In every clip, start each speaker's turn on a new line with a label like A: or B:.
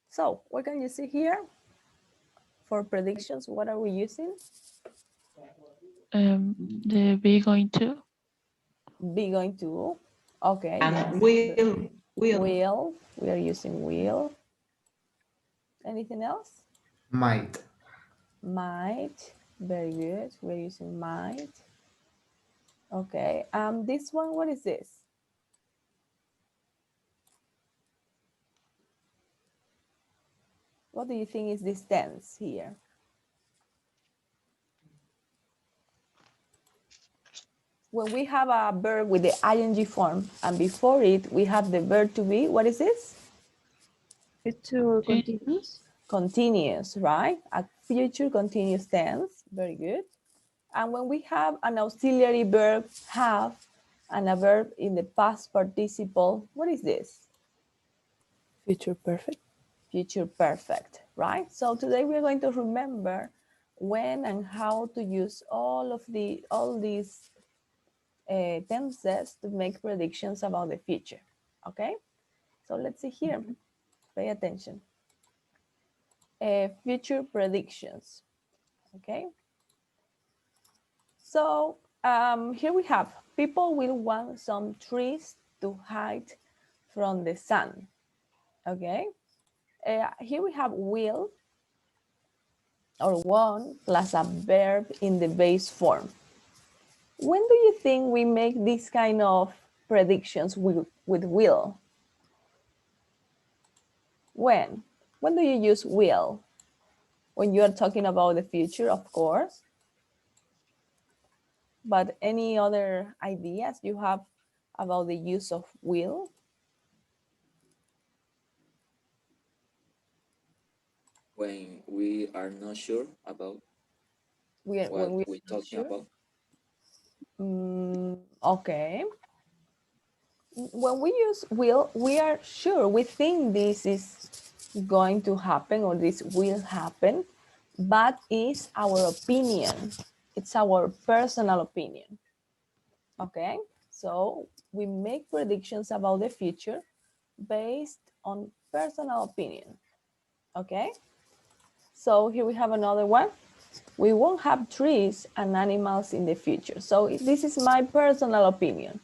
A: So what can you see here? For predictions, what are we using?
B: The be going to.
A: Be going to. Okay,
C: And
A: yes.
C: will.
A: Will. We are using will. Anything else?
D: Might.
A: Might. Very good. We're using might. Okay. This one, what is this? What do you think is this tense here? When we have a verb with the ing form and before it we have the verb to be, what is this?
B: Future continuous.
A: Continuous, right? A future continuous tense. Very good. And when we have an auxiliary verb have and a verb in the past participle, what is this?
E: Future perfect.
A: Future perfect, right? So today we're going to remember when and how to use all these tenses to make predictions about the future. Okay, so let's see here. Pay attention. Future predictions. Okay, so here we have people will want some trees to hide from the sun. Okay, here we have will or want plus a verb in the base form. When do you think we make this kind of predictions with will? When? When do you use will? When you are talking about the future, of course. But any other ideas you have about the use of will?
F: When we are not sure about
A: When
F: what
A: we're
F: we're
A: not
F: talking
A: sure?
F: about.
A: Okay. When we use will, we are sure, we think this is going to happen or this will happen, but it's our opinion. It's our personal opinion. Okay, so we make predictions about the future based on personal opinion. Okay, so here we have another one. We won't have trees and animals in the future. So this is my personal opinion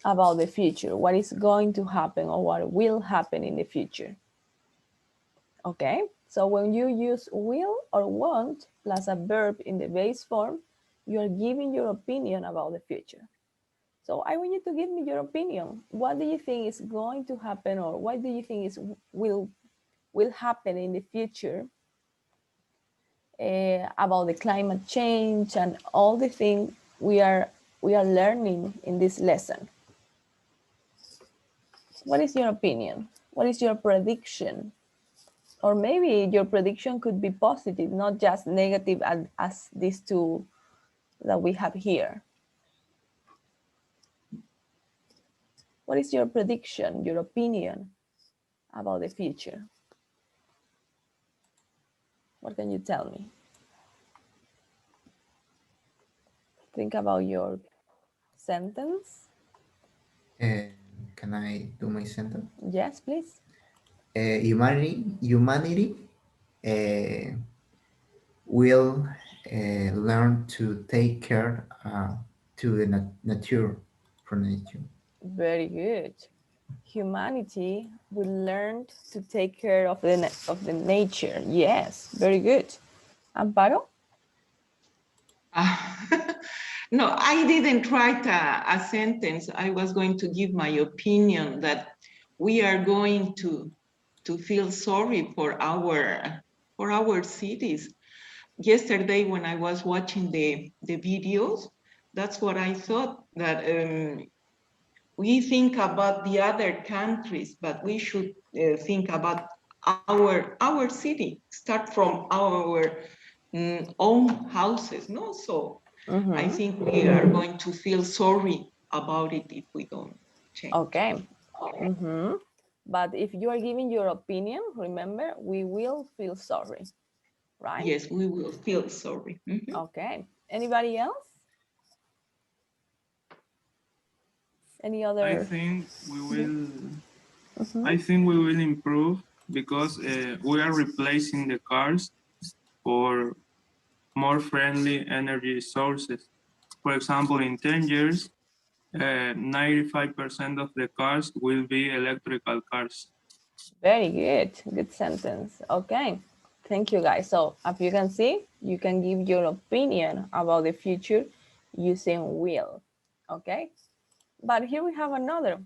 A: about the future, what is going to happen or what will happen in the future. Okay, so when you use will or want plus a verb in the base form, you are giving your opinion about the future. So I want you to give me your opinion. What do you think is going to happen, or what do you think is will happen in the future about the climate change and all the things we are learning in this lesson? What is your opinion? What is your prediction? Or maybe your prediction could be positive, not just negative as these two that we have here. What is your prediction, your opinion about the future? What can you tell me? Think about your sentence.
D: Can I do my sentence?
A: Yes, please.
D: Humanity will learn to take care to the nature, for nature.
A: Very good. Humanity will learn to take care of the nature. Yes, very good. Amparo?
C: No, I didn't write a sentence. I was going to give my opinion that we are going to feel sorry for our cities. Yesterday, when I was watching the videos, that's what I thought, that we think about the other countries, but we should think about our city, start from our own houses, no? So I think we are going to feel sorry about it if we don't change.
A: Okay. But if you are giving your opinion, remember, we will feel sorry, right?
C: Yes, we will feel sorry.
A: Okay. Anybody else? Any other?
G: I think we will I think we will improve because we are replacing the cars for more friendly energy sources. For example, in 10 years, 95% of the cars will be electrical cars.
A: Very good. Good sentence. Okay. Thank you, guys. So, as you can see, you can give your opinion about the future using will. Okay. But here we have another.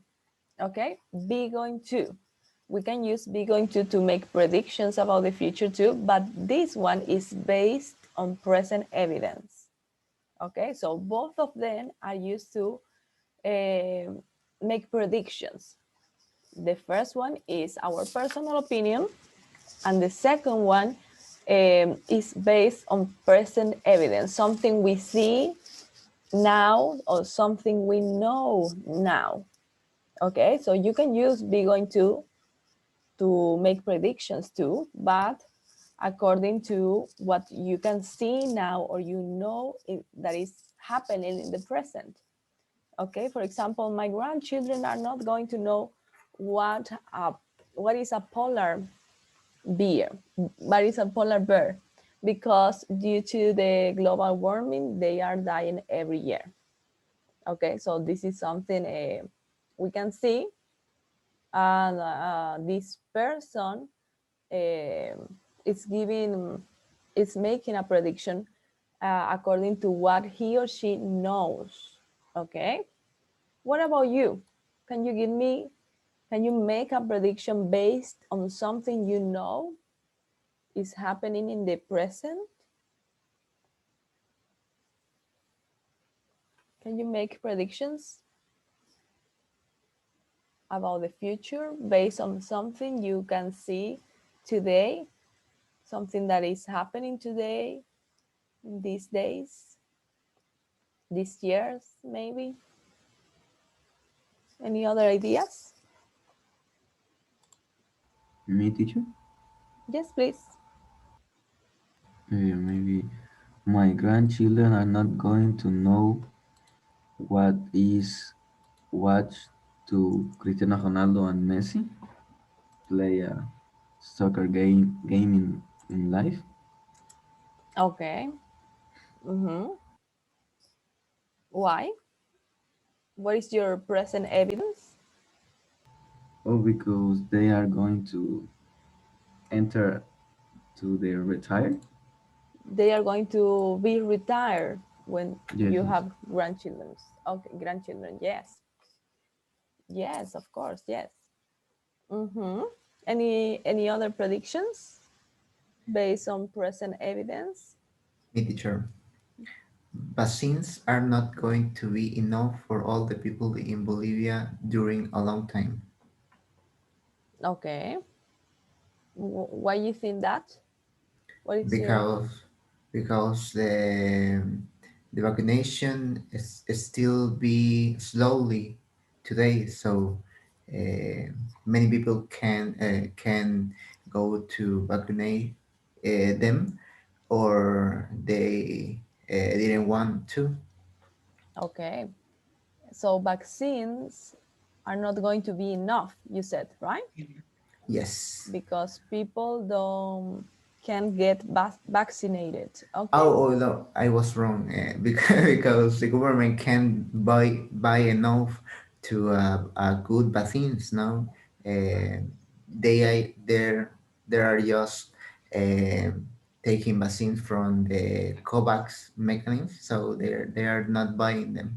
A: Okay. Be going to. We can use be going to make predictions about the future too, but this one is based on present evidence. Okay. So, both of them are used to make predictions. The first one is our personal opinion, and the second one is based on present evidence, something we see now or something we know now. Okay, so you can use be going to make predictions too, but according to what you can see now or you know that is happening in the present. Okay, for example, my grandchildren are not going to know what is a polar bear, what is a polar bear, because due to the global warming, they are dying every year. Okay, so this is something we can see, and this person is making a prediction according to what he or she knows. Okay, what about you? Can you give me? Can you make a prediction based on something you know is happening in the present? Can you make predictions about the future based on something you can see today, something that is happening today, these days, these years, maybe? Any other ideas?
D: Me, teacher?
A: Yes, please.
D: Maybe my grandchildren are not going to know what is watch to Cristiano Ronaldo and Messi play a soccer game in life.
A: Okay. Mm-hmm. Why? What is your present evidence?
D: Oh, because they are going to enter to their retire.
A: They are going to be retired when
D: Yes,
A: you
D: yes.
A: have grandchildren. Okay, grandchildren. Yes. Yes, of course. Yes. Mm-hmm. Any other predictions based on present evidence?
D: Me, teacher. Vaccines are not going to be enough for all the people in Bolivia during a long time
A: Okay. Why you think that? What is your
D: because the vaccination is still be slowly today, so uh, many people can go to vaccinate them, or they didn't want to.
A: okay? So vaccines are not going to be enough, you said, right?
D: Yes.
A: Because people don't can get vaccinated. Okay.
D: Oh, no, I was wrong. Because the government can buy enough to good vaccines. No, there are just uh, taking vaccines from the COVAX mechanism, so they are not buying them.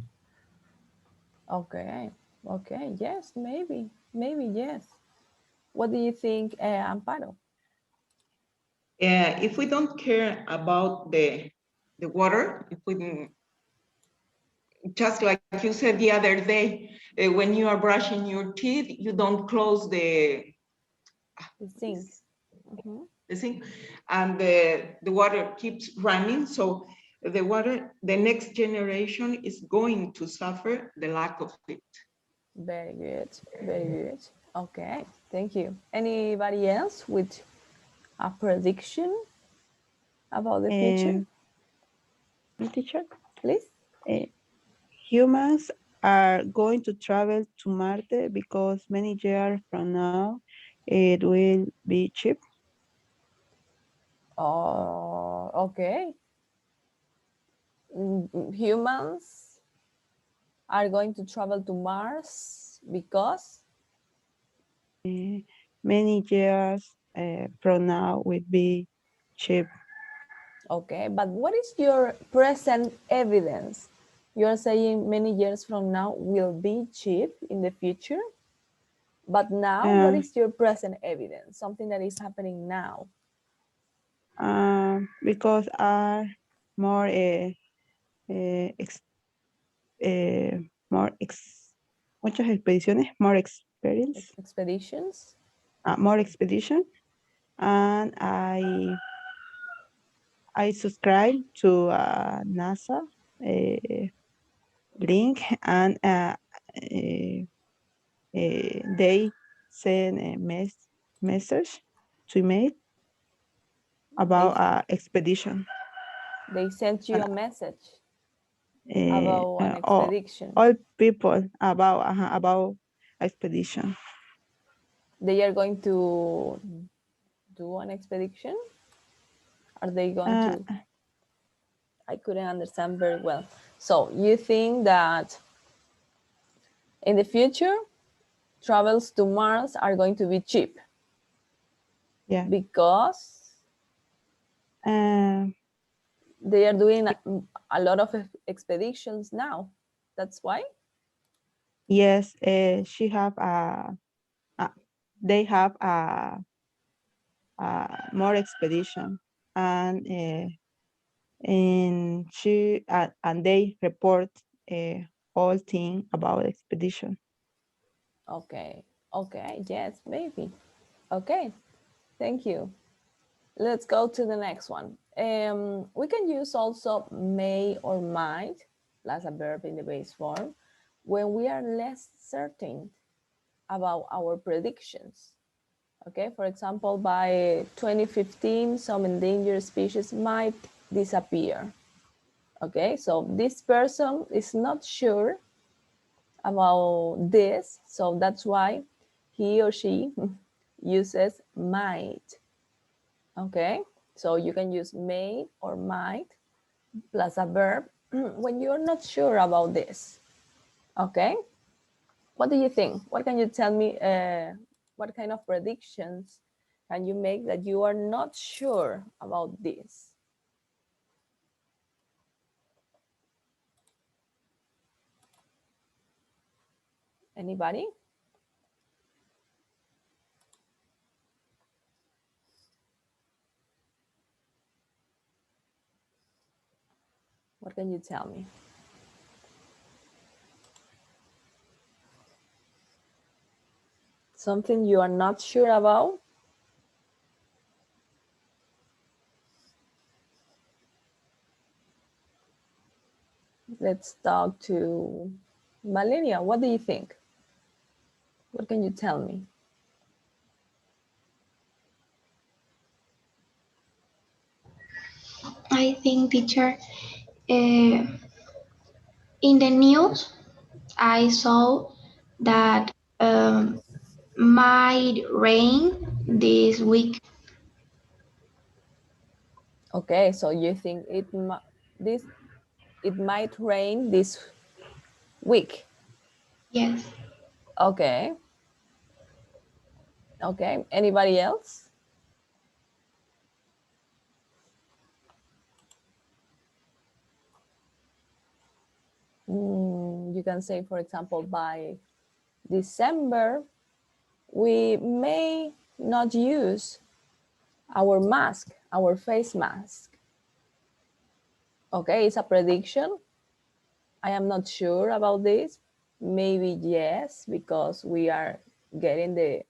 A: Okay. Okay. Yes, maybe. Maybe yes. What do you think, Amparo?
C: If we don't care about the water, if we just like you said the other day, when you are brushing your teeth, you don't close
A: The sink. Mm-hmm.
C: the sink, and the water keeps running. So the next generation is going to suffer the lack of it.
A: Very good. Very good. Okay. Thank you. Anybody else with a prediction about the future,
B: Teacher,
A: please?
B: humans are going to travel to Marte because many years from now it will be cheap.
A: Oh, okay. Humans are going to travel to Mars because
B: Many years from now will be cheap.
A: okay, but what is your present evidence? You're saying many years from now will be cheap in the future, but now what is your present evidence? Something that is happening now.
B: Because are more more muchas expediciones, more experience,
A: Expeditions?
B: more expedition, and I subscribe to NASA link, and they send a message to me about expedition.
A: They sent you
B: And,
A: a message about an
B: all,
A: expedition.
B: all people about expedition.
A: They are going to do an expedition? Are they going to? I couldn't understand very well. So you think that in the future, travels to Mars are going to be cheap?
B: Yeah.
A: Because
B: Um,
A: they are doing a lot of expeditions now. That's why?
B: yes, she have they have more expedition, and she and they report all thing about expedition.
A: Okay. Okay. Yes, maybe. Okay. Thank you. Let's go to the next one. We can use also may or might plus a verb in the base form when we are less certain about our predictions. Okay, for example, by 2015, some endangered species might disappear. Okay, so this person is not sure about this, so that's why he or she uses might. Okay, so you can use may or might plus a verb when you're not sure about this. Okay, what do you think? What can you tell me? What kind of predictions can you make that you are not sure about this? Anybody? What can you tell me? Something you are not sure about? Let's talk to Valeria. What do you think? What can you tell me?
H: I think, teacher, in the news, I saw that might rain this week.
A: Okay, so you think it might rain this week?
H: Yes.
A: Okay. Okay. Anybody else? You can say, for example, by December, we may not use our mask, our face mask. Okay, it's a prediction. I am not sure about this. Maybe yes, because we are getting the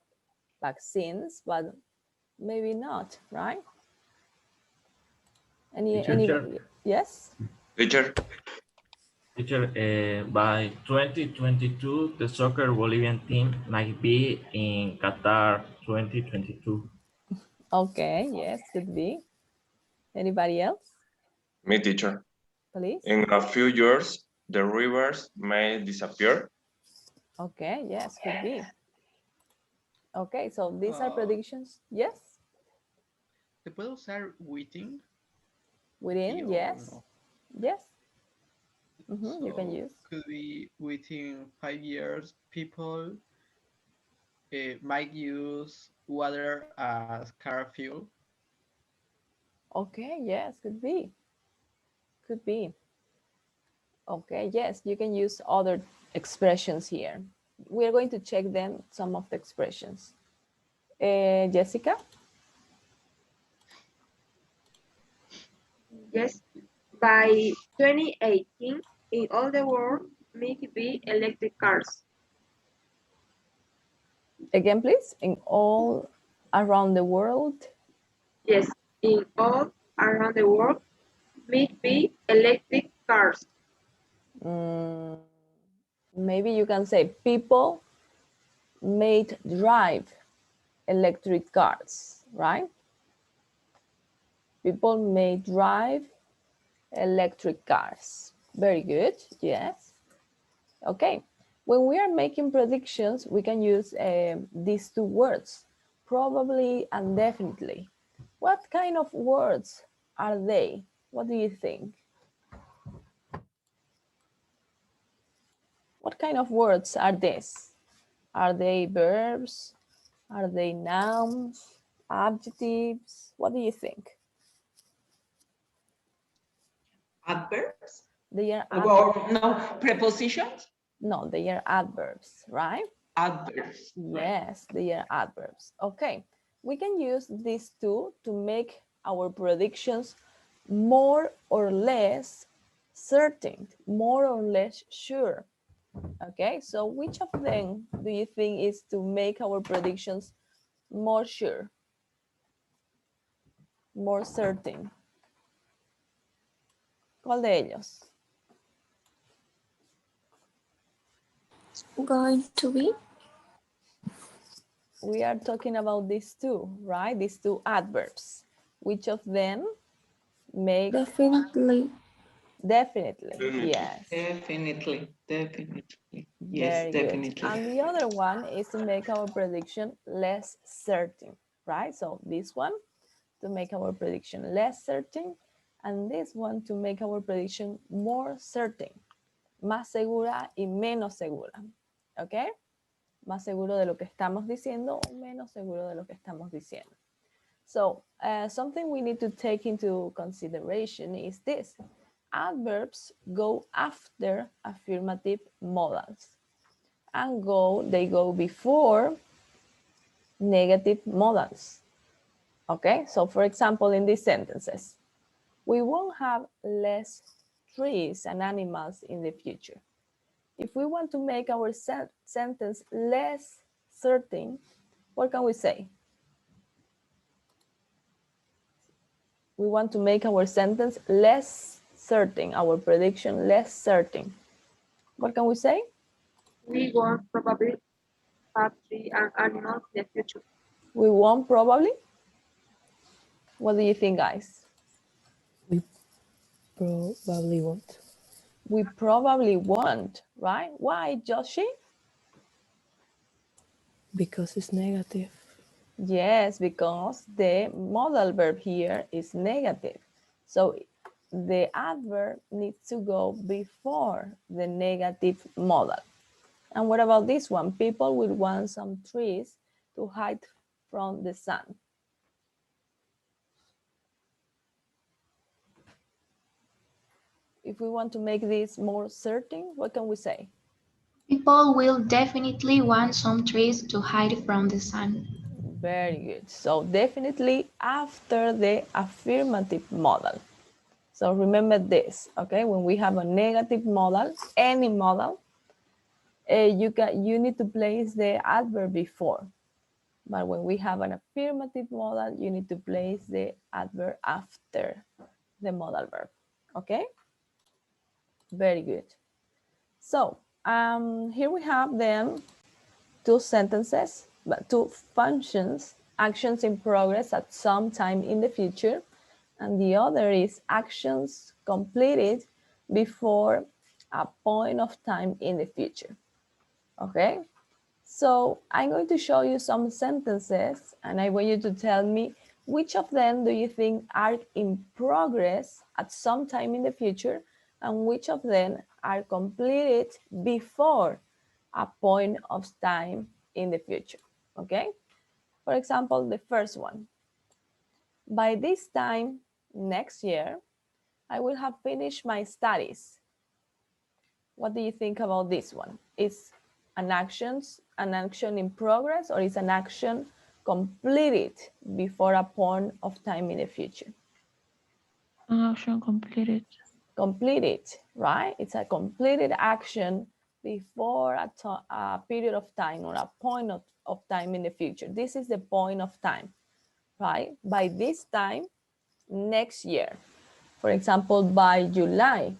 A: vaccines, but maybe not, right?
I: Teacher,
A: Yes?
I: teacher, by 2022, the soccer Bolivian team might be in Qatar 2022.
A: Okay, yes, could be. Anybody else?
J: Me, teacher.
A: Please.
J: In a few years, the rivers may disappear.
A: Okay, yes, could be. Okay, so these are predictions. Yes,
K: ¿Te puedo usar within?
A: within,
K: O
A: yes,
K: no?
A: yes. You can
K: So
A: use.
K: could be within 5 years, people might use water as car fuel.
A: Okay, yes, could be. Could be. Okay, yes, you can use other expressions here. We're going to check then some of the expressions. Jessica?
L: Yes, by 2018, in all the world, may be electric cars.
A: Again, please. In all around the world.
L: Yes, in all around the world, may be electric cars.
A: Mm, maybe you can say people may drive electric cars, right? People may drive electric cars. Very good, yes. Okay, when we are making predictions, we can use these two words, probably and definitely. What kind of words are they? What do you think? What kind of words are these? Are they verbs? Are they nouns? Adjectives? What do you think?
C: Adverbs?
A: They are
C: Or no, prepositions?
A: No, they are adverbs, right?
C: Adverbs.
A: Yes, they are adverbs. Okay, we can use these two to make our predictions more or less certain, more or less sure. Okay, so which of them do you think is to make our predictions more sure, more certain? ¿Cuál de ellos?
M: Going to be?
A: We are talking about these two, right? These two adverbs. Which of them make...
M: Definitely.
A: Definitely, yes.
C: Definitely, definitely. Yes,
A: Very good.
C: definitely.
A: And the other one is to make our prediction less certain, right? So this one to make our prediction less certain, and this one to make our prediction more certain, más segura y menos segura. ¿Ok? Más seguro de lo que estamos diciendo o menos seguro de lo que estamos diciendo. So something we need to take into consideration is this. Adverbs go after affirmative modals and they go before negative modals. Okay, so for example, in these sentences, we won't have less trees and animals in the future. If we want to make our sentence less certain, what can we say? We want to make our sentence less certain, our prediction less certain. What can we say?
L: We won't probably have trees and animals in the future.
A: We won't probably. What do you think, guys?
E: We probably won't.
A: We probably won't, right? Why, Joshi?
E: Because it's negative.
A: Yes, because the modal verb here is negative. So the adverb needs to go before the negative modal. And what about this one? People will want some trees to hide from the sun. If we want to make this more certain, what can we say?
H: People will definitely want some trees to hide from the sun.
A: Very good. So definitely after the affirmative modal. So remember this, okay? When we have a negative modal, any modal, you need to place the adverb before. But when we have an affirmative modal, you need to place the adverb after the modal verb, okay? Very good. So here we have then two sentences, but two functions, actions in progress at some time in the future, and the other is actions completed before a point of time in the future. Okay? So I'm going to show you some sentences and I want you to tell me which of them do you think are in progress at some time in the future and which of them are completed before a point of time in the future. Okay? For example, the first one. By this time next year, I will have finished my studies. What do you think about this one? Is an action in progress or is an action completed before a point of time in the future?
H: An action completed.
A: Completed, right? It's a completed action before a period of time or a point of time in the future. This is the point of time, right? By this time next year. For example, by July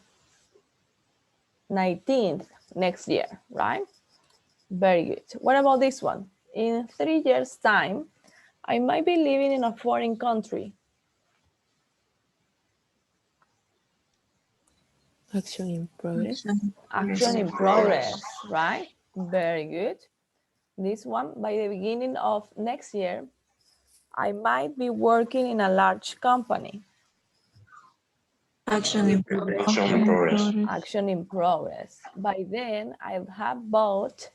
A: 19th next year, right? Very good. What about this one? In 3 years' time, I might be living in a foreign country.
E: Action in progress.
A: Action in progress, right? Very good. This one, by the beginning of next year, I might be working in a large company.
L: Action in progress.
J: Action in progress.
A: Action in progress. By then, I'll have bought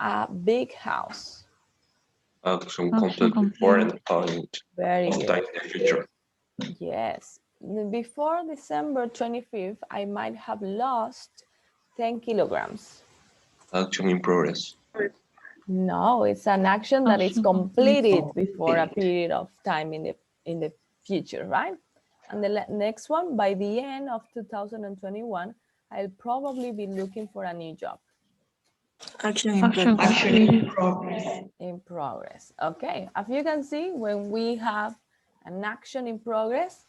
A: a big house.
J: Action complete before and point
A: Very
J: of
A: good.
J: time in the future.
A: Yes. Before December 25th, I might have lost 10 kilograms.
J: Action in progress.
A: No, it's an action that is completed before a period of time in the future, right? And the next one, by the end of 2021, I'll probably be looking for a new job.
L: Action in progress.
C: Action in progress.
A: In progress. Okay, as you can see, when we have an action in progress,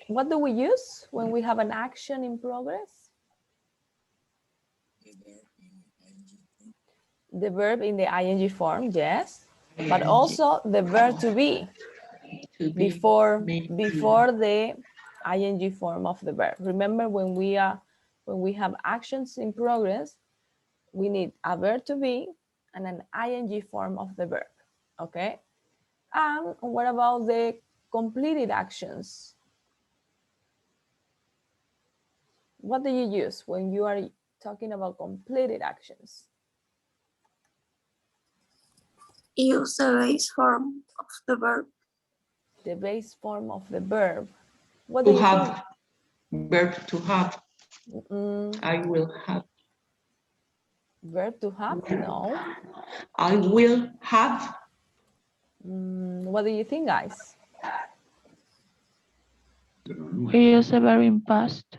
A: what do we use when we have an action in progress? The verb in the ing form, yes, but also the verb to be before the ing form of the verb. Remember, when we have actions in progress, we need a verb to be and an ing form of the verb. Okay. And what about the completed actions? What do you use when you are talking about completed actions?
L: Use the base form of the verb.
A: The base form of the verb. What
C: To
A: do you
C: have.
A: think?
C: Verb to have. I will have.
A: Verb to have? No.
C: I will have.
A: What do you think, guys?
H: We use the verb in past.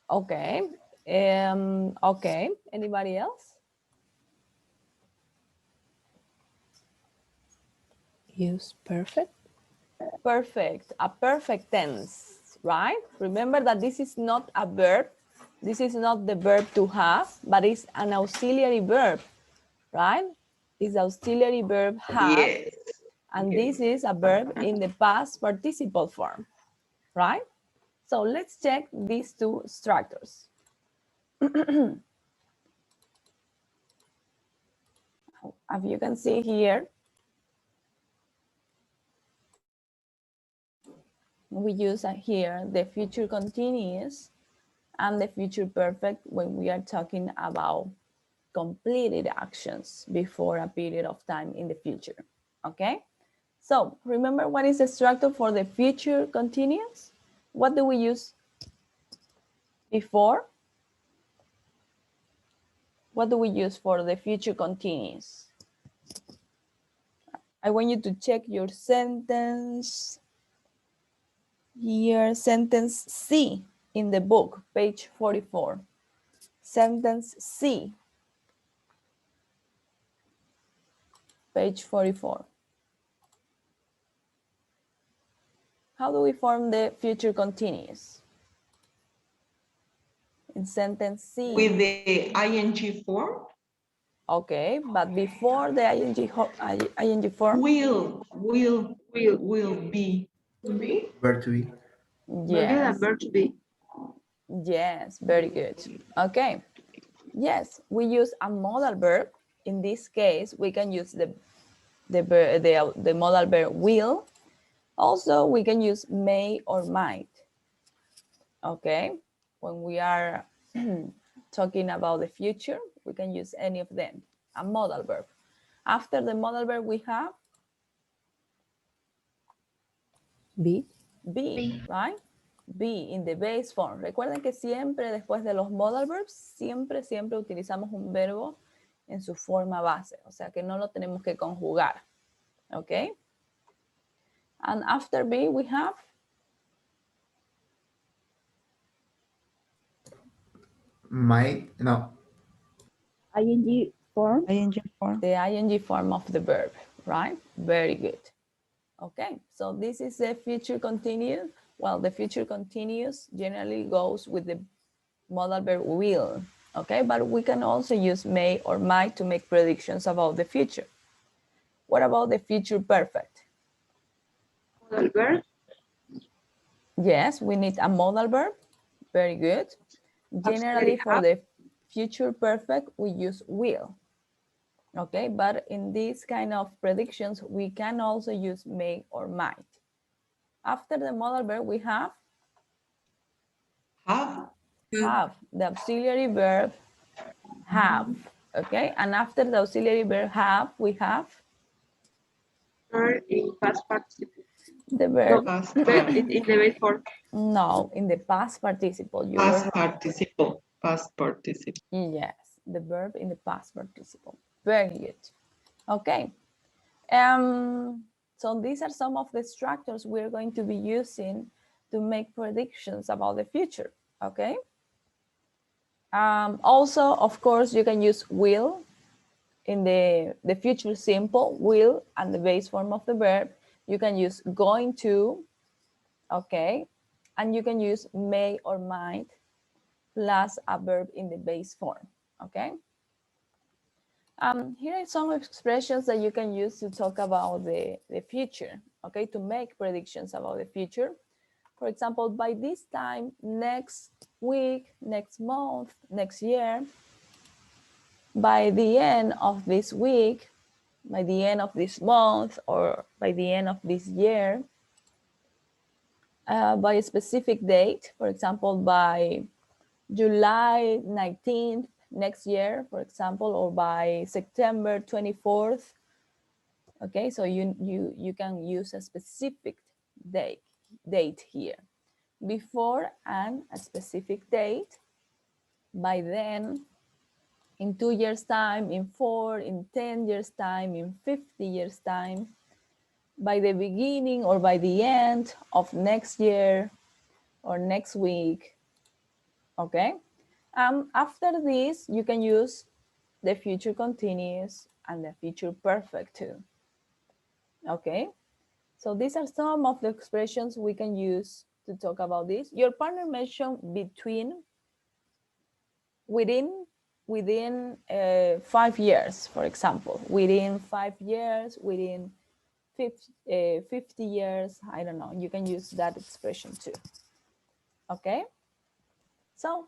A: Okay. Okay. Anybody else?
E: Use perfect.
A: Perfect. A perfect tense, right? Remember that this is not a verb. This is not the verb to have, but it's an auxiliary verb, right? It's auxiliary verb have.
C: Yes.
A: And this is a verb in the past participle form, right? So let's check these two structures. As you can see here, we use here the future continuous and the future perfect when we are talking about completed actions before a period of time in the future. Okay? So remember, what is the structure for the future continuous? What do we use before? What do we use for the future continuous? I want you to check your sentence here, sentence C in the book, page 44. Sentence C, page 44. How do we form the future continuous? In sentence C.
C: With the ing form?
A: Okay, but before the ing form?
C: Will be.
D: Verb to be.
A: Yes.
L: Verb to be.
A: Yes, very good. Okay. Yes, we use a modal verb. In this case, we can use the modal verb will. Also, we can use may or might. Okay, when we are talking about the future, we can use any of them. A modal verb. After the modal verb, we have
E: Be.
A: be, right? Be in the base form. Recuerden que siempre después de los modal verbs, siempre utilizamos un verbo en su forma base. O sea que no lo tenemos que conjugar. Okay? And after be, we have
M: Might, no.
B: ing form. ing form.
A: the ing form of the verb, right? Very good. Okay, so this is the future continuous. Well, the future continuous generally goes with the modal verb will, okay? But we can also use may or might to make predictions about the future. What about the future perfect?
L: Modal verb.
A: Yes, we need a modal verb. Very good. Generally, for the future perfect, we use will. Okay, but in these kind of predictions, we can also use may or might. After the modal verb, we have
C: Have.
A: the auxiliary verb have. Okay, and after the auxiliary verb have, we have
L: Are in past participle.
A: the verb.
L: In the base form.
A: No, in the past participle. You
C: Past
A: were
C: participle. Past participle.
A: yes, the verb in the past participle. Very good. Okay. So these are some of the structures we're going to be using to make predictions about the future. Okay. Also, of course, you can use will in the future simple, will, and the base form of the verb. You can use going to, okay, and you can use may or might plus a verb in the base form, okay? Here are some expressions that you can use to talk about the future, okay, to make predictions about the future. For example, by this time, next week, next month, next year, by the end of this week, by the end of this month, or by the end of this year, by a specific date, for example, by July 19th next year, for example, or by September 24th. Okay, so you can use a specific date here. Before and a specific date. By then, in 2 years' time, in 4, in 10 years' time, in 50 years' time, by the beginning or by the end of next year or next week, okay? After this, you can use the future continuous and the future perfect too, okay? So these are some of the expressions we can use to talk about this. Your partner mentioned between, within 5 years, for example, within 5 years, within 50 years, I don't know, you can use that expression too. Okay, so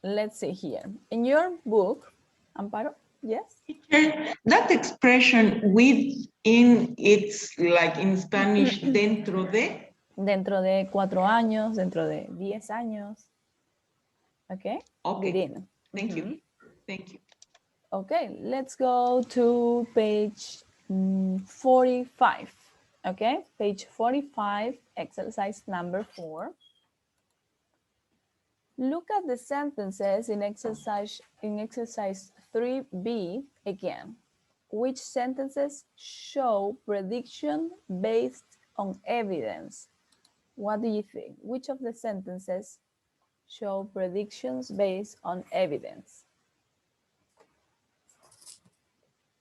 A: let's see here. In your book, Amparo, yes?
C: That expression within, it's like in Spanish, dentro de.
A: Dentro de 4 años, dentro de 10 años. Okay?
C: Okay.
A: Within.
C: Thank you. Thank you.
A: Okay, let's go to page 45. Okay, page 45, exercise number 4. Look at the sentences in exercise 3B again. Which sentences show prediction based on evidence? What do you think? Which of the sentences show predictions based on evidence?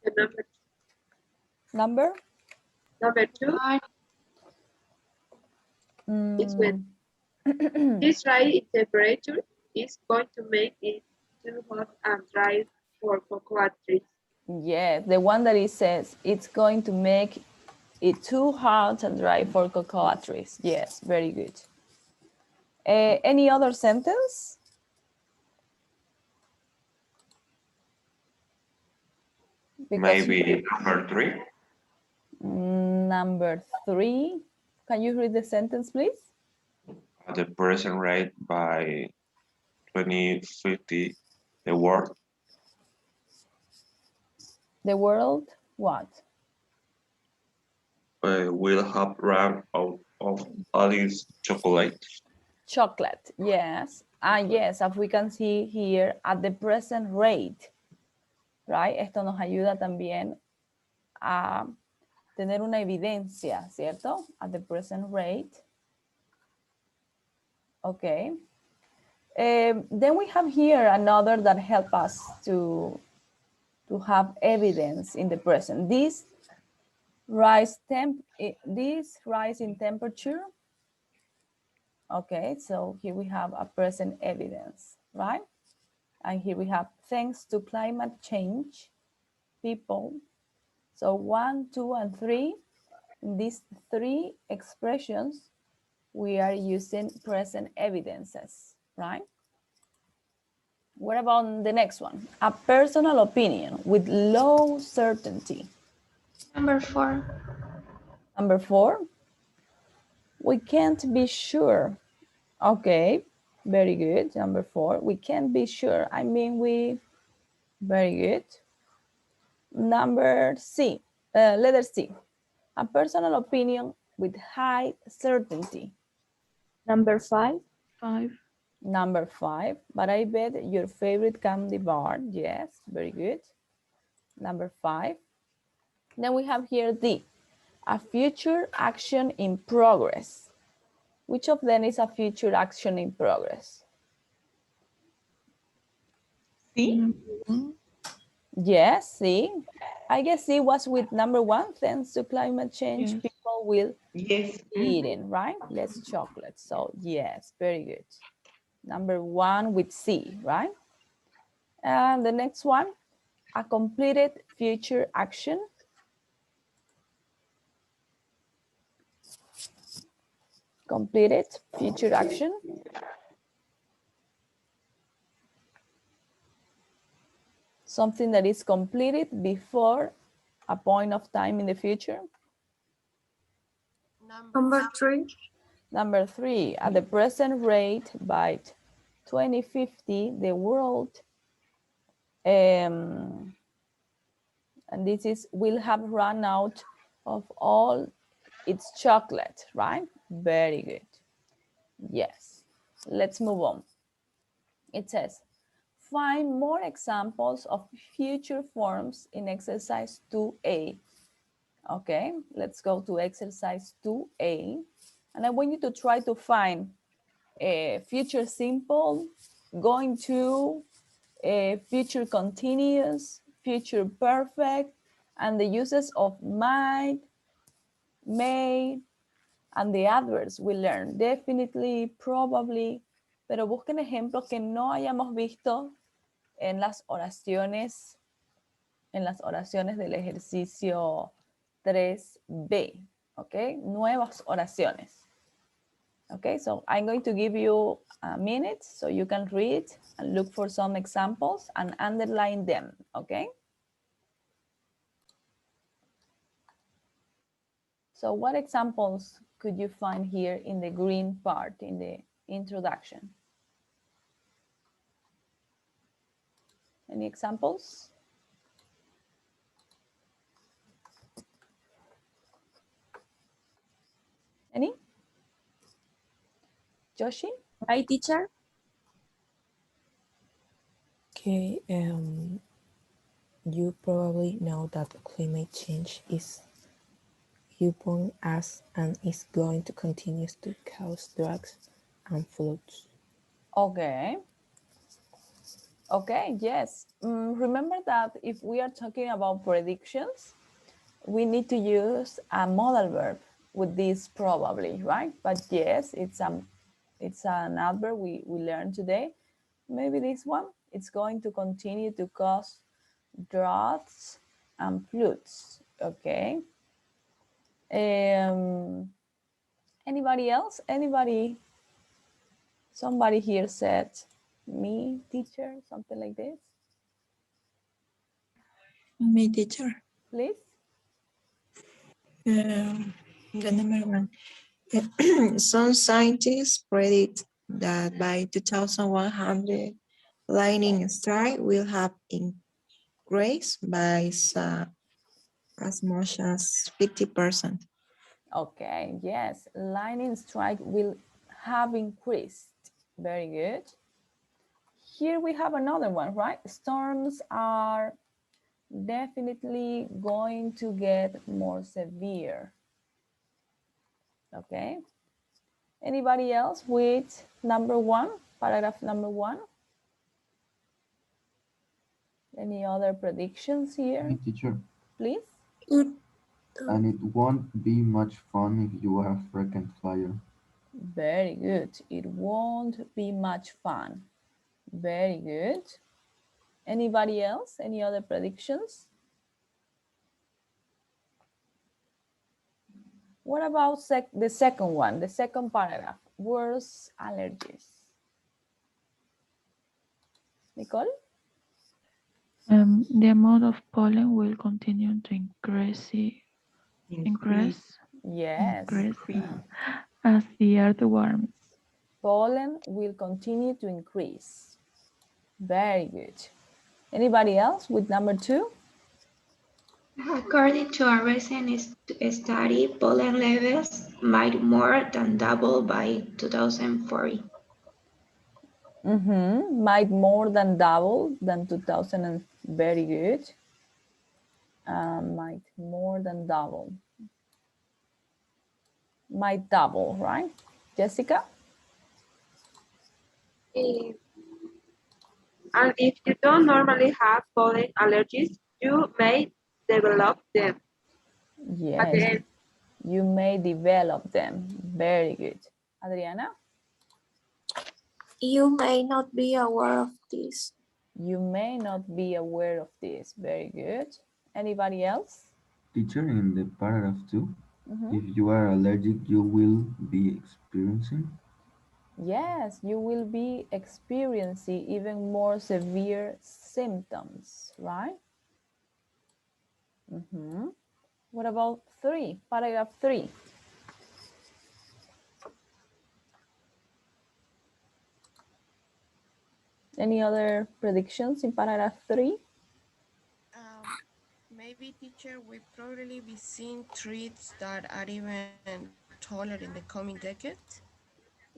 L: The
A: Number?
L: number 2 is when this rise in temperature is going to make it too hot and dry for cocoa trees.
A: Yeah, the one that it says it's going to make it too hot and dry for cocoa trees. Yes, very good. Any other sentence? Because
J: Maybe number 3.
A: Number 3. Can you read the sentence, please?
J: At the present rate by 2050, the world
A: The world, what?
J: will have run out of all its chocolate.
A: Chocolate, yes. Yes, as we can see here, at the present rate, right? Esto nos ayuda también a tener una evidencia, ¿cierto? At the present rate. Okay. Then we have here another that help us to have evidence in the present. This rise in temperature. Okay, so here we have a present evidence, right? And here we have, thanks to climate change, people. So 1, 2, and 3, in these 3 expressions, we are using present evidences, right? What about the next one? A personal opinion with low certainty.
H: Number 4.
A: Number 4, we can't be sure. Okay, very good. Number 4, we can't be sure. I mean, very good. Number C, letter C, a personal opinion with high certainty.
E: Number 5.
B: 5.
A: Number 5, but I bet your favorite candy bar. Yes, very good. Number 5. Then we have here D, a future action in progress. Which of them is a future action in progress?
C: See?
A: Yes, C. I guess C was with number 1. Thanks to climate change,
B: Yes.
A: people will
C: Yes.
A: eating, right? Less chocolate. So yes, very good. Number 1 with C, right? And the next one, a completed future action. Completed future action. Something that is completed before a point of time in the future.
H: Number 3.
A: Number 3, at the present rate by 2050, the world, and this is, will have run out of all its chocolate, right? Very good. Yes. Let's move on. It says, find more examples of future forms in exercise 2A. Okay, let's go to exercise 2A. And I want you to try to find a future simple, going to, a future continuous, future perfect, and the uses of might, may, and the adverbs we learn. Definitely, probably, pero busquen ejemplos que no hayamos visto en las oraciones del ejercicio 3B, ¿ok? Nuevas oraciones. Okay, so I'm going to give you a minute so you can read and look for some examples and underline them, okay? So what examples could you find here in the green part, in the introduction? Any examples? Any? Joshi?
E: Hi, teacher.
N: Okay, you probably know that climate change is upon us and is going to continue to cause droughts and floods.
A: Okay. Okay, yes. Remember that if we are talking about predictions, we need to use a modal verb with this probably, right? But yes, it's an adverb we learned today. Maybe this one, it's going to continue to cause droughts and floods, okay? Anybody else? Anybody Somebody here said, me, teacher, something like this.
E: Me, teacher.
A: Please.
E: The number one. Some scientists predict that by 2100, lightning strike will have increased by as much as 50%.
A: Okay, yes, lightning strike will have increased. Very good. Here we have another one, right? Storms are definitely going to get more severe. Okay. Anybody else with number one, paragraph number one? Any other predictions here?
D: Hey, teacher.
A: Please.
D: And it won't be much fun if you are a frequent flyer.
A: Very good. It won't be much fun. Very good. Anybody else? Any other predictions? What about the second one, the second paragraph? Worse allergies. Nicole?
O: The amount of pollen will continue to increase
A: Yes.
O: as the earth warms.
A: Pollen will continue to increase. Very good. Anybody else with number two?
H: According to a recent study, pollen levels might more than double by 2040.
A: Might more than double than 2000 and very good. Might more than double. Might double, right? Jessica?
L: Eh, And if you don't normally have pollen allergies, you may develop them
A: Yes,
L: again.
A: you may develop them. Very good. Adriana?
E: You may not be aware of this.
A: You may not be aware of this. Very good. Anybody else?
D: Teacher, in the paragraph 2,
A: Mhm.
D: if you are allergic, you will be experiencing.
A: Yes, you will be experiencing even more severe symptoms, right? What about three? Paragraph three. Any other predictions in paragraph three?
P: Maybe, teacher, we probably be seeing trees that are even taller in the coming decades.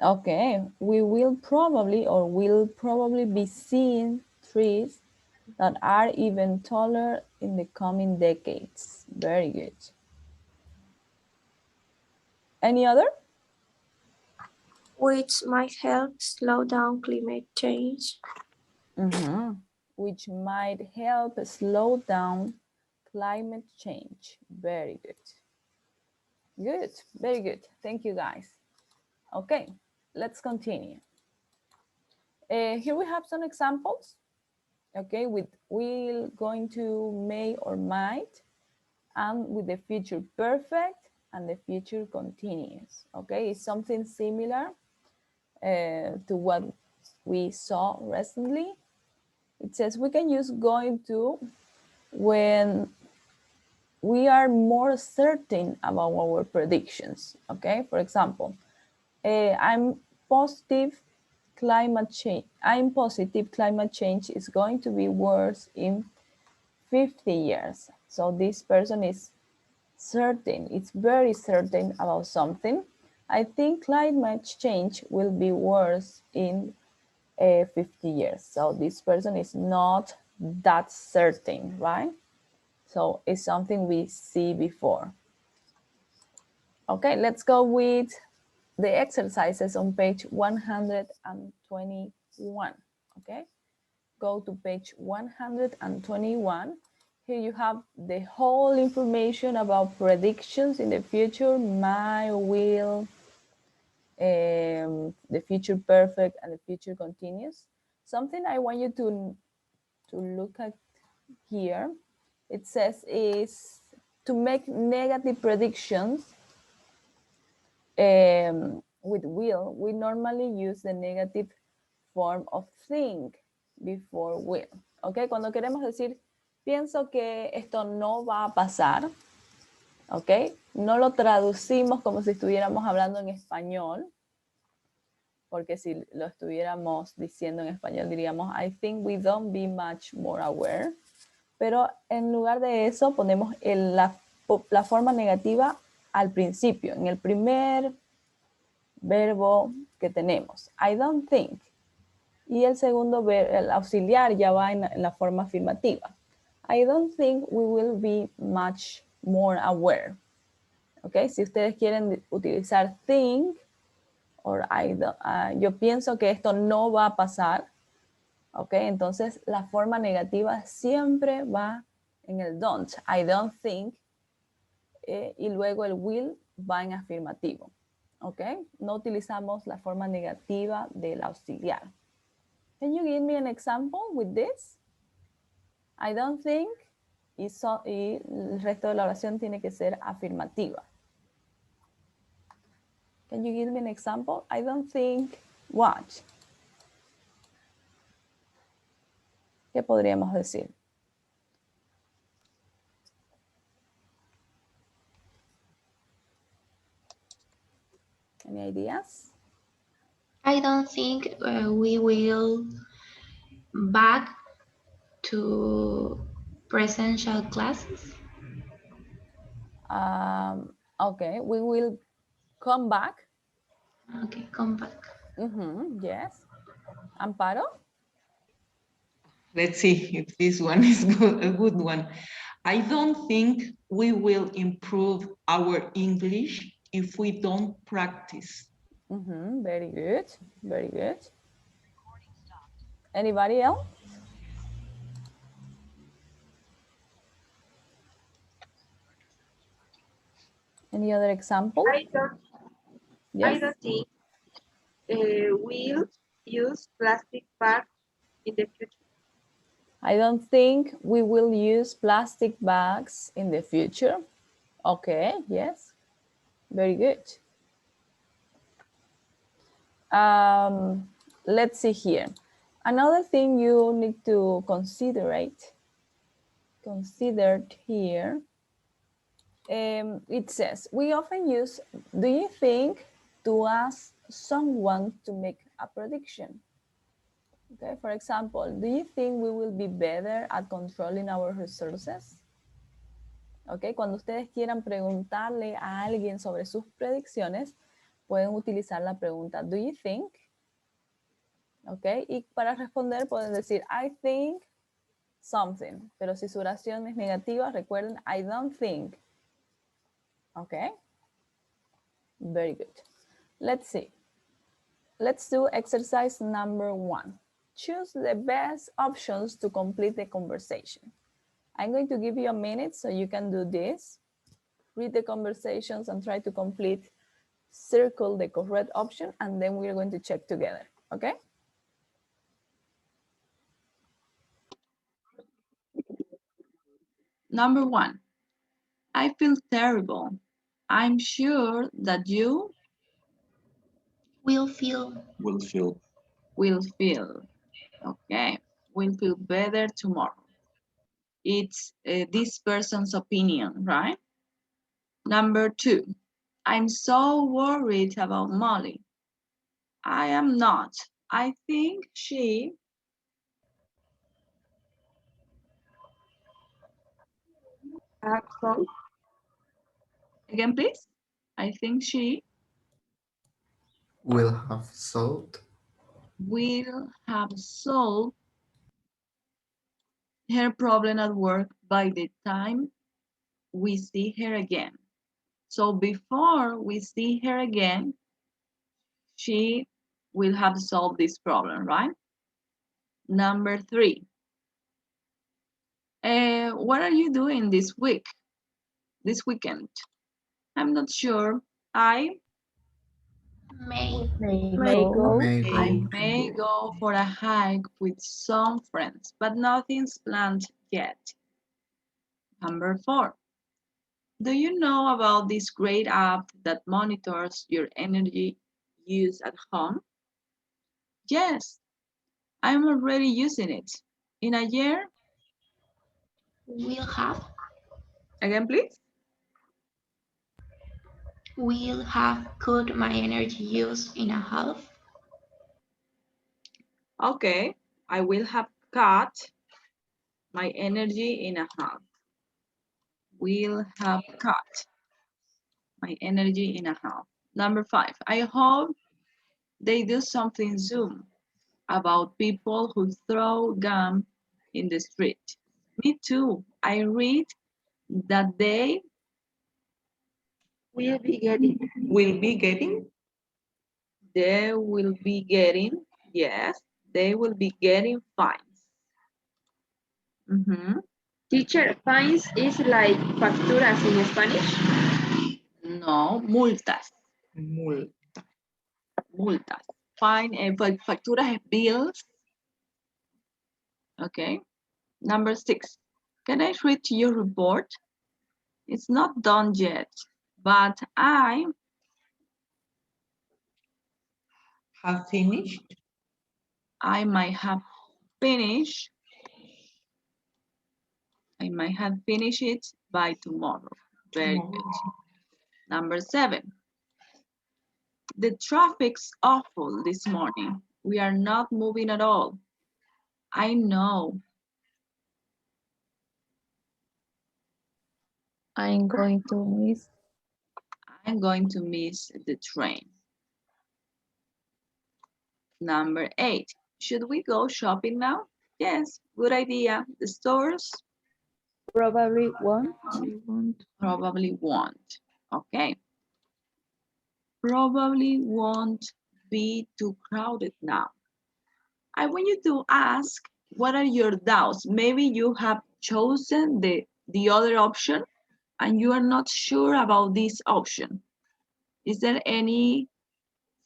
A: Okay, we will probably be seeing trees that are even taller in the coming decades. Very good. Any other?
E: Which might help slow down climate change.
A: Which might help slow down climate change. Very good. Good, very good. Thank you, guys. Okay, let's continue. Here we have some examples. Okay, with will, going to, may or might, and with the future perfect and the future continuous. Okay, it's something similar to what we saw recently. It says we can use going to when we are more certain about our predictions. Okay, for example, I'm positive climate change. I'm positive climate change is going to be worse in 50 years. So this person is certain, it's very certain about something. I think climate change will be worse in 50 years. So this person is not that certain, right? So it's something we see before. Okay, let's go with the exercises on page 121. Okay, go to page 121. Here you have the whole information about predictions in the future, my, will, the future perfect, and the future continuous. Something I want you to look at here, it says is to make negative predictions, with will, we normally use the negative form of think before will. ¿Ok? Cuando queremos decir, pienso que esto no va a pasar, ¿ok? No lo traducimos como si estuviéramos hablando en español, porque si lo estuviéramos diciendo en español diríamos, I think we don't be much more aware. Pero en lugar de eso ponemos la forma negativa al principio, en el primer verbo que tenemos. I don't think. Y el segundo verbo, el auxiliar, ya va en la forma afirmativa. I don't think we will be much more aware. ¿Ok? Si ustedes quieren utilizar think, yo pienso que esto no va a pasar. ¿Ok? Entonces la forma negativa siempre va en el don't. I don't think. Y luego el will va en afirmativo. ¿Ok? No utilizamos la forma negativa del auxiliar. Can you give me an example with this? I don't think. Y el resto de la oración tiene que ser afirmativa. Can you give me an example? I don't think what? ¿Qué podríamos decir? Any ideas?
H: I don't think we will back to presential classes.
A: Okay, we will come back.
H: Okay, come back.
A: Yes. Amparo?
C: Let's see if this one is good, a good one. I don't think we will improve our English if we don't practice.
A: Very good. Very good. Anybody else? Any other example?
L: I don't think we'll use plastic bags in the future.
A: I don't think we will use plastic bags in the future. Okay, yes. Very good. Let's see here. Another thing you need to consider here, it says, we often use, do you think, to ask someone to make a prediction. Okay, for example, do you think we will be better at controlling our resources? Okay, cuando ustedes quieran preguntarle a alguien sobre sus predicciones, pueden utilizar la pregunta, do you think? Okay, y para responder pueden decir, I think something. Pero si su oración es negativa, recuerden, I don't think. Okay, very good. Let's see. Let's do exercise number 1. Choose the best options to complete the conversation. I'm going to give you a minute so you can do this. Read the conversations and try to complete, circle the correct option, and then we're going to check together, okay?
Q: Number 1, I feel terrible. I'm sure that you
H: will feel.
Q: Will feel. Okay, will feel better tomorrow. It's this person's opinion, right? Number 2, I'm so worried about Molly. I am not. I think she
L: So,
Q: again, please. I think she
M: Will have solved
Q: will have solved her problem at work by the time we see her again. So before we see her again, she will have solved this problem, right? Number 3, what are you doing this weekend? I'm not sure. I
H: May.
A: May go.
Q: may go for a hike with some friends, but nothing's planned yet. Number 4, do you know about this great app that monitors your energy use at home? Yes, I'm already using it. In a year?
H: Will have.
Q: Again, please.
H: Will have cut my energy use in a half.
Q: Okay, I will have cut my energy in a half. Will have cut my energy in a half. Number 5, I hope they do something soon about people who throw gum in the street. Me too. I read that they
L: Will be getting.
C: Will be getting.
Q: they will be getting, yes, they will be getting fines.
L: Teacher, fines is like facturas in Spanish.
Q: No, multas.
C: Multa.
Q: Multas. Fine, facturas es bills. Okay. Number 6. Can I read your report? It's not done yet, but
C: Have finished.
Q: I might have finished. I might have finished it by tomorrow. Very good. Number 7. The traffic's awful this morning. We are not moving at all. I know.
R: I'm going to miss.
Q: I'm going to miss the train. Number 8. Should we go shopping now? Yes, good idea. The stores
R: Probably won't.
Q: probably won't. Okay. Probably won't be too crowded now. I want you to ask, what are your doubts? Maybe you have chosen the other option and you are not sure about this option. Is there any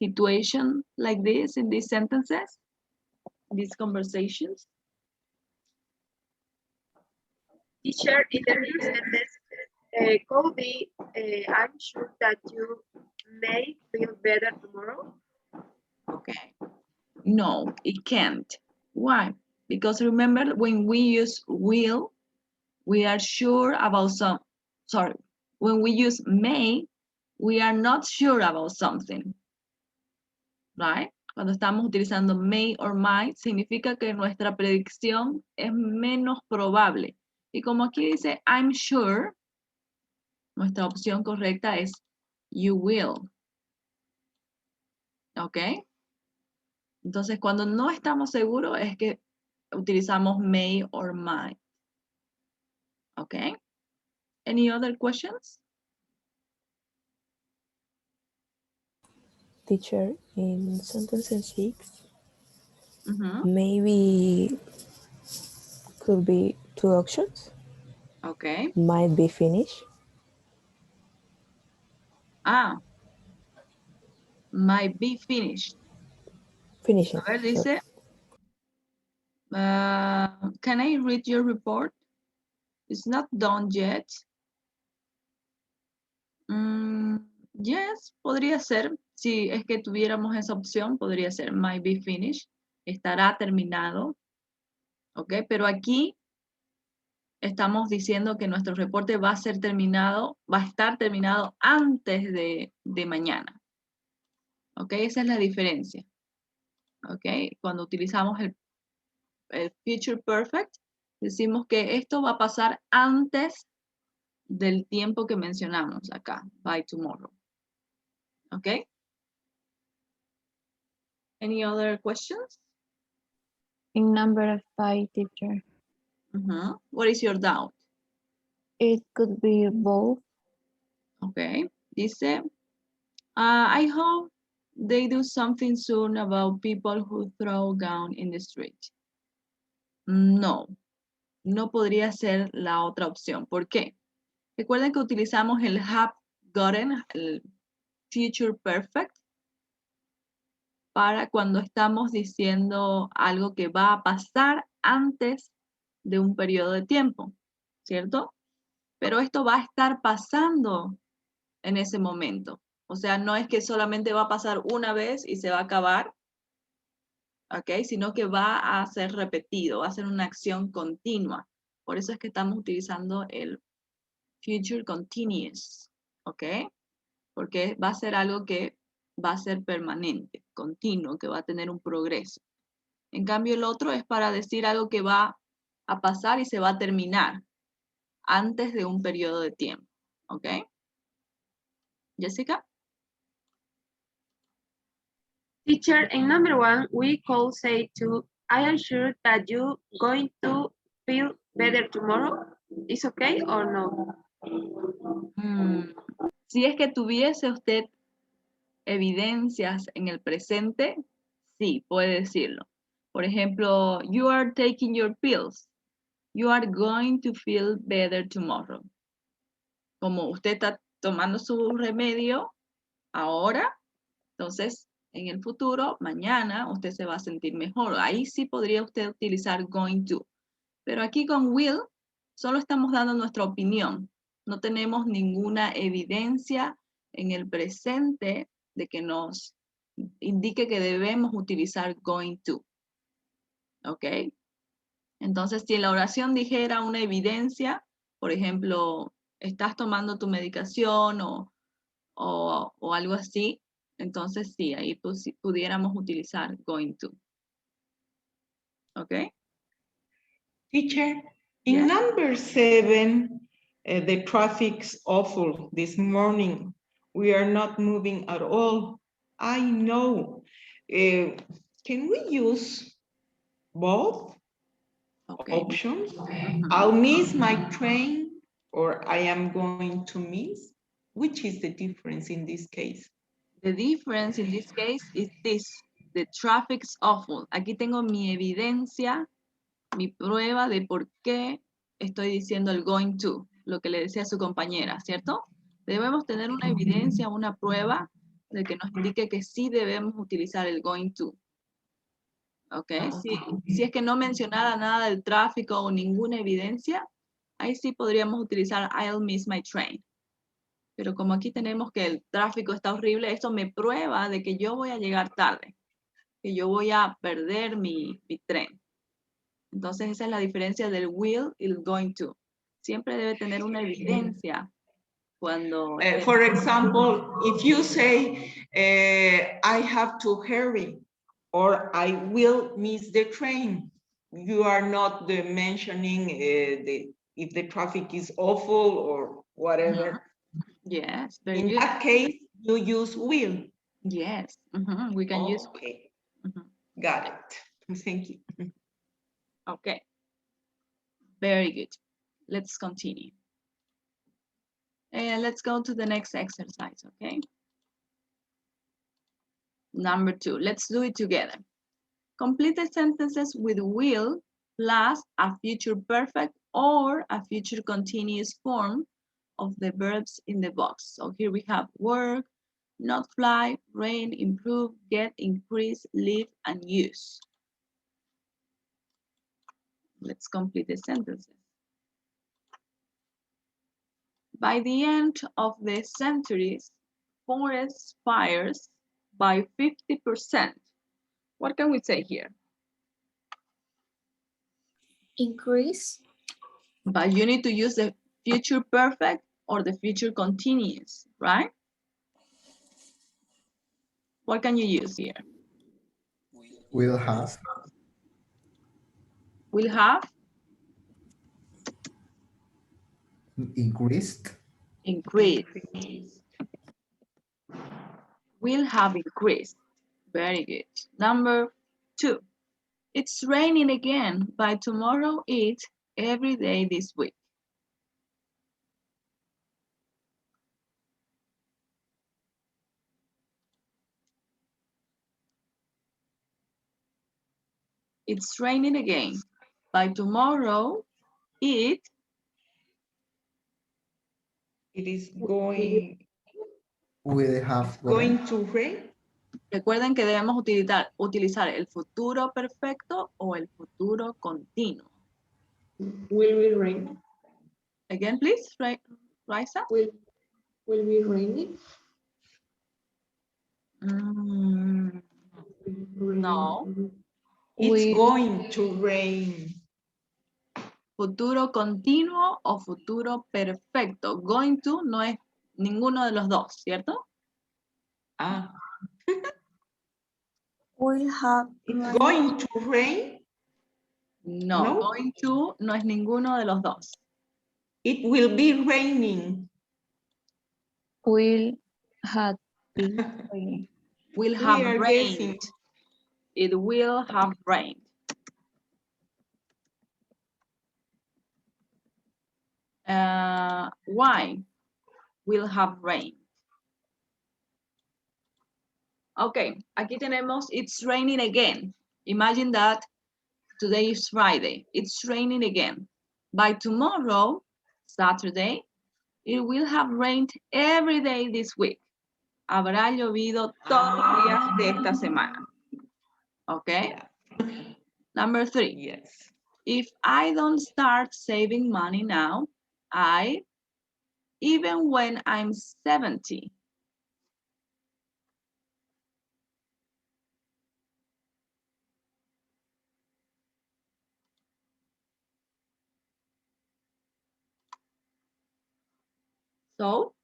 Q: situation like this in these sentences, these conversations?
L: Teacher, in the first sentence, could be, I'm sure that you may feel better tomorrow.
Q: Okay. No, it can't. Why? Because remember, when we use will, we are sure about when we use may, we are not sure about something, right? Cuando estamos utilizando may or might, significa que nuestra predicción es menos probable. Y como aquí dice I'm sure, nuestra opción correcta es you will. ¿Ok? Entonces, cuando no estamos seguros es que utilizamos may or might. ¿Ok? Any other questions?
N: Teacher, in sentence 6, maybe could be 2 options.
Q: Okay.
N: Might be finished.
Q: Might be finished.
N: Finishing.
Q: A ver, dice, can I read your report? It's not done yet. Yes, podría ser. Si es que tuviéramos esa opción, podría ser might be finished. Estará terminado. ¿Ok? Pero aquí estamos diciendo que nuestro reporte va a ser terminado, va a estar terminado antes de mañana. ¿Ok? Esa es la diferencia. ¿Ok? Cuando utilizamos el future perfect, decimos que esto va a pasar antes del tiempo que mencionamos acá, by tomorrow. ¿Ok? Any other questions?
R: In number 5, teacher.
Q: What is your doubt?
R: It could be both.
Q: Okay. Dice, I hope they do something soon about people who throw gum in the street. No, no podría ser la otra opción. ¿Por qué? Recuerden que utilizamos el have gotten, el future perfect, para cuando estamos diciendo algo que va a pasar antes de un periodo de tiempo, ¿cierto? Pero esto va a estar pasando en ese momento. O sea, no es que solamente va a pasar una vez y se va a acabar, ¿ok? Sino que va a ser repetido, va a ser una acción continua. Por eso es que estamos utilizando el future continuous, ¿ok? Porque va a ser algo que va a ser permanente, continuo, que va a tener un progreso. En cambio, el otro es para decir algo que va a pasar y se va a terminar antes de un periodo de tiempo, ¿ok? Jessica?
L: Teacher, in number one, we could say to, I am sure that you going to feel better tomorrow. Is okay or no?
Q: Si es que tuviese usted evidencias en el presente, sí, puede decirlo. Por ejemplo, you are taking your pills. You are going to feel better tomorrow. Como usted está tomando su remedio ahora, entonces en el futuro, mañana, usted se va a sentir mejor. Ahí sí podría usted utilizar going to. Pero aquí con will, solo estamos dando nuestra opinión. No tenemos ninguna evidencia en el presente de que nos indique que debemos utilizar going to. ¿Ok? Entonces, si en la oración dijera una evidencia, por ejemplo, estás tomando tu medicación o algo así, entonces sí, ahí pudiéramos utilizar going to. ¿Ok?
C: Teacher, in
Q: Yes.
C: number 7, the traffic's awful this morning. We are not moving at all. I know. Can we use both options? I'll miss my train or I am going to miss. Which is the difference in this case?
Q: The difference in this case is this. The traffic's awful. Aquí tengo mi evidencia, mi prueba de por qué estoy diciendo el going to, lo que le decía a su compañera, ¿cierto? Debemos tener una evidencia, una prueba de que nos indique que sí debemos utilizar el going to. ¿Ok? Si es que no mencionara nada del tráfico o ninguna evidencia, ahí sí podríamos utilizar I'll miss my train. Pero como aquí tenemos que el tráfico está horrible, esto me prueba de que yo voy a llegar tarde, que yo voy a perder mi tren. Entonces esa es la diferencia del will y el going to. Siempre debe tener una evidencia cuando...
C: For example, if you say, I have to hurry, or I will miss the train, you are not mentioning if the traffic is awful or whatever.
Q: Yes, very
C: In
Q: good.
C: that case, you use will.
Q: Yes, we can use will.
C: Okay. Got it. Thank you.
Q: Okay. Very good. Let's continue. And let's go to the next exercise, okay? Number 2, let's do it together. Complete the sentences with will plus a future perfect or a future continuous form of the verbs in the box. So here we have work, not fly, rain, improve, get, increase, live, and use. Let's complete the sentences. By the end of the centuries, forest fires by 50%. What can we say here?
E: Increase.
Q: But you need to use the future perfect or the future continuous, right? What can you use here?
M: Will have.
Q: Will have.
M: Increased.
Q: Increased. Will have increased. Very good. Number 2. It's raining again. By tomorrow, it every day this week. It's raining again. By tomorrow, it
C: is going.
M: Will have
C: going to rain.
Q: Recuerden que debemos utilizar el futuro perfecto o el futuro continuo.
L: Will be rain.
Q: Again, please, Raisa.
L: Will be raining.
Q: No.
C: It's going to rain.
Q: Futuro continuo o futuro perfecto. Going to no es ninguno de los dos, ¿cierto?
C: Ah.
E: Will have
C: It's
E: rain.
C: going to rain?
Q: No,
C: No.
Q: going to no es ninguno de los dos.
C: It will be raining.
R: Will have been raining.
Q: Will
C: We
Q: have
C: are
Q: rained.
C: guessing.
Q: It will have rained. Why will have rained? Okay, aquí tenemos it's raining again. Imagine that today is Friday. It's raining again. By tomorrow, Saturday, it will have rained every day this week. Habrá llovido todos los días de esta semana. Okay?
C: Yeah.
Q: Number 3.
C: Yes.
Q: If I don't start saving money now, even when I'm 70. So,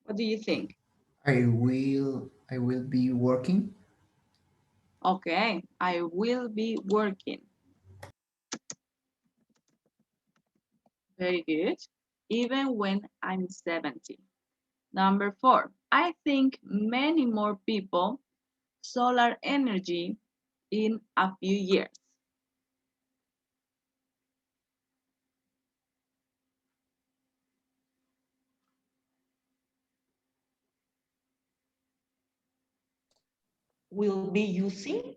Q: what do you think?
M: I will be working.
Q: Okay, I will be working. Very good. Even when I'm 70. Number 4, I think many more people solar energy in a few years.
C: Will be using?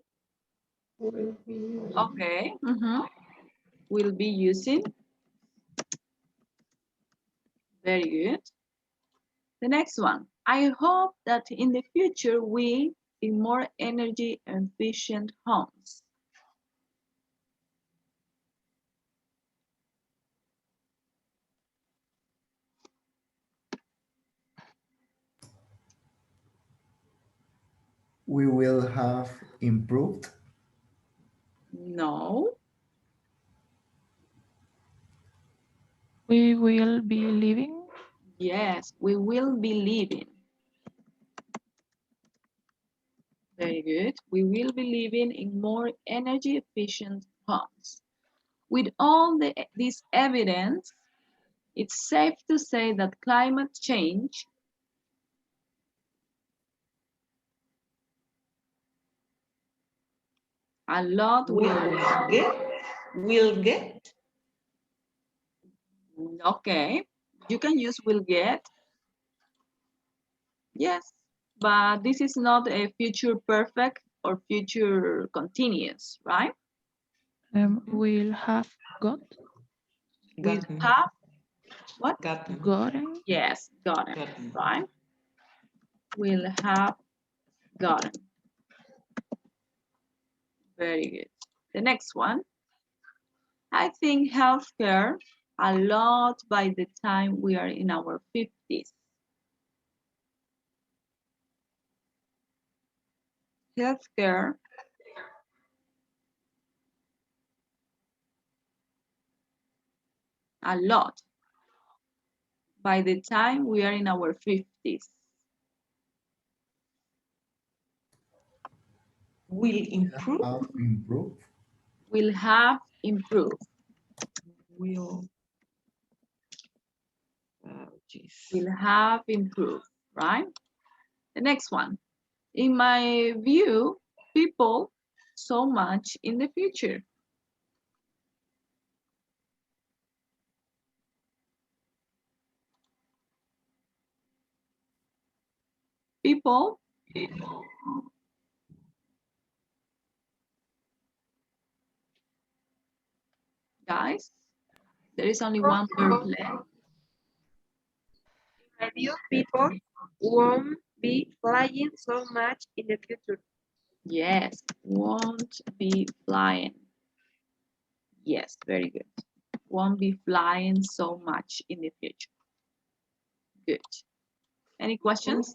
Q: Okay. Will be using. Very good. The next one. I hope that in the future we see more energy efficient homes.
M: We will have improved.
Q: No.
O: We will be living.
Q: Yes, we will be living. Very good. We will be living in more energy efficient homes. With all this evidence, it's safe to say that climate change a lot
C: Will get? Will get?
Q: Okay, you can use will get. Yes, but this is not a future perfect or future continuous, right?
O: Will have got.
Q: Will
C: Gotten.
Q: have what?
O: Gotten.
Q: Yes, gotten, right? Will have gotten. Very good. The next one. I think healthcare a lot by the time we are in our 50s. Healthcare a lot by the time we are in our 50s.
C: Will improve?
M: Have improved.
Q: Will have improved.
C: Will.
Q: Will have improved, right? The next one. In my view, people so much in the future. People guys, there is only one verb left.
L: My view, people won't be flying so much in the future.
Q: Yes, won't be flying. Yes, very good. Won't be flying so much in the future. Good. Any questions?